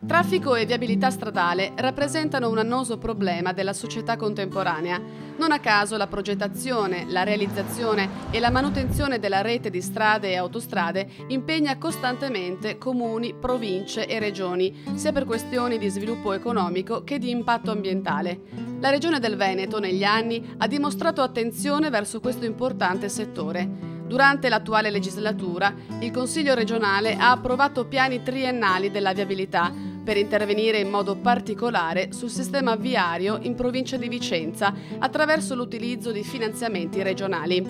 Traffico e viabilità stradale rappresentano un annoso problema della società contemporanea. Non a caso la progettazione, la realizzazione e la manutenzione della rete di strade e autostrade impegna costantemente comuni, province e regioni, sia per questioni di sviluppo economico che di impatto ambientale. La Regione del Veneto negli anni ha dimostrato attenzione verso questo importante settore. Durante l'attuale legislatura, il Consiglio regionale ha approvato piani triennali della viabilità per intervenire in modo particolare sul sistema viario in provincia di Vicenza attraverso l'utilizzo di finanziamenti regionali.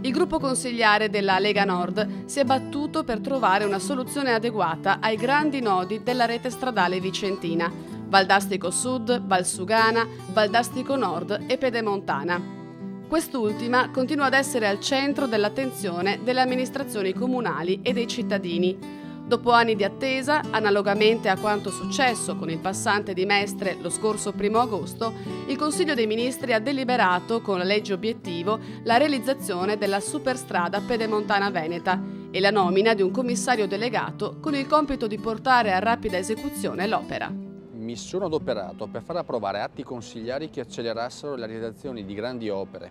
Il gruppo consigliare della Lega Nord si è battuto per trovare una soluzione adeguata ai grandi nodi della rete stradale vicentina: Valdastico Sud, Valsugana, Valdastico Nord e Pedemontana. Quest'ultima continua ad essere al centro dell'attenzione delle amministrazioni comunali e dei cittadini. Dopo anni di attesa, analogamente a quanto successo con il passante di Mestre lo scorso 1° agosto, il Consiglio dei Ministri ha deliberato con la legge obiettivo la realizzazione della superstrada pedemontana veneta e la nomina di un commissario delegato con il compito di portare a rapida esecuzione l'opera. Mi sono adoperato per far approvare atti consigliari che accelerassero la realizzazione di grandi opere.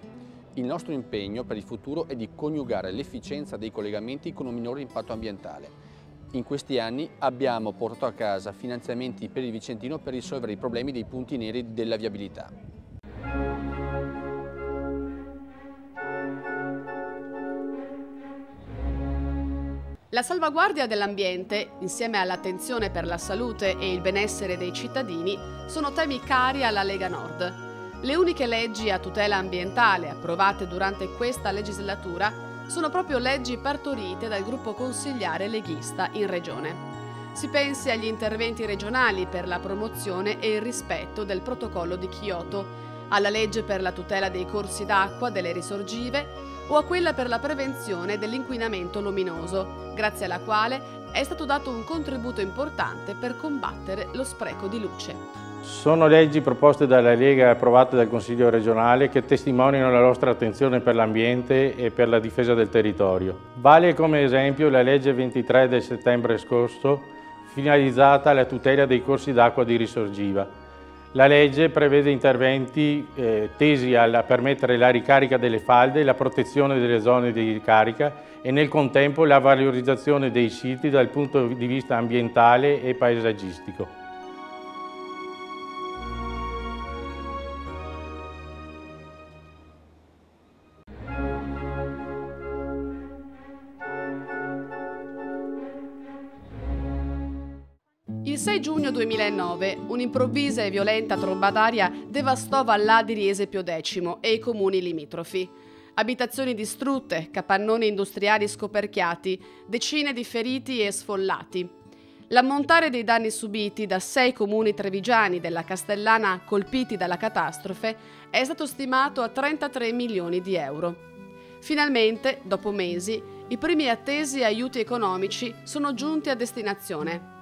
Il nostro impegno per il futuro è di coniugare l'efficienza dei collegamenti con un minore impatto ambientale. In questi anni abbiamo portato a casa finanziamenti per il Vicentino per risolvere i problemi dei punti neri della viabilità. La salvaguardia dell'ambiente, insieme all'attenzione per la salute e il benessere dei cittadini, sono temi cari alla Lega Nord. Le uniche leggi a tutela ambientale approvate durante questa legislatura sono proprio leggi partorite dal gruppo consigliare leghista in Regione. Si pensi agli interventi regionali per la promozione e il rispetto del protocollo di Kyoto, alla legge per la tutela dei corsi d'acqua delle risorgive o a quella per la prevenzione dell'inquinamento luminoso, grazie alla quale è stato dato un contributo importante per combattere lo spreco di luce. Sono leggi proposte dalla Lega e approvate dal Consiglio regionale che testimoniano la nostra attenzione per l'ambiente e per la difesa del territorio. Vale come esempio la legge 23 del settembre scorso, finalizzata alla tutela dei corsi d'acqua di risorgiva. La legge prevede interventi tesi a permettere la ricarica delle falde e la protezione delle zone di ricarica e nel contempo la valorizzazione dei siti dal punto di vista ambientale e paesaggistico. Il 6 giugno 2009 un'improvvisa e violenta tromba d'aria devastò Valladiri Esepio X e i comuni limitrofi. Abitazioni distrutte, capannoni industriali scoperchiati, decine di feriti e sfollati. L'ammontare dei danni subiti da 6 comuni trevigiani della Castellana colpiti dalla catastrofe è stato stimato a 33 milioni di euro. Finalmente, dopo mesi, i primi attesi aiuti economici sono giunti a destinazione.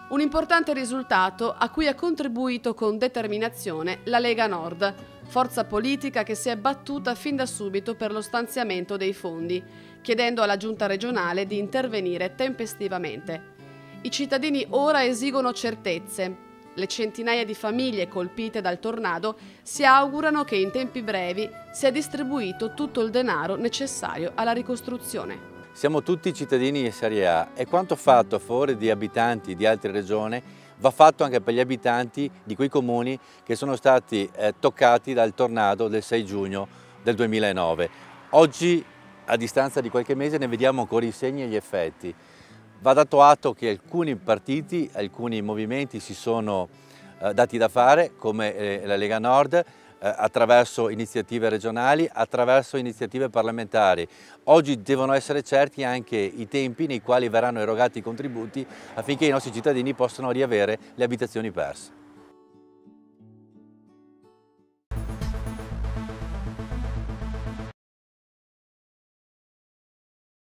Un importante risultato a cui ha contribuito con determinazione la Lega Nord, forza politica che si è battuta fin da subito per lo stanziamento dei fondi, chiedendo alla Giunta regionale di intervenire tempestivamente. I cittadini ora esigono certezze. Le centinaia di famiglie colpite dal tornado si augurano che in tempi brevi sia distribuito tutto il denaro necessario alla ricostruzione. Siamo tutti cittadini di Serie A e quanto fatto a favore di abitanti di altre regioni va fatto anche per gli abitanti di quei comuni che sono stati toccati dal tornado del 6 giugno del 2009. Oggi, a distanza di qualche mese, ne vediamo ancora i segni e gli effetti. Va dato atto che alcuni partiti, alcuni movimenti si sono dati da fare, come la Lega Nord, attraverso iniziative regionali, attraverso iniziative parlamentari. Oggi devono essere certi anche i tempi nei quali verranno erogati i contributi affinché i nostri cittadini possano riavere le abitazioni perse.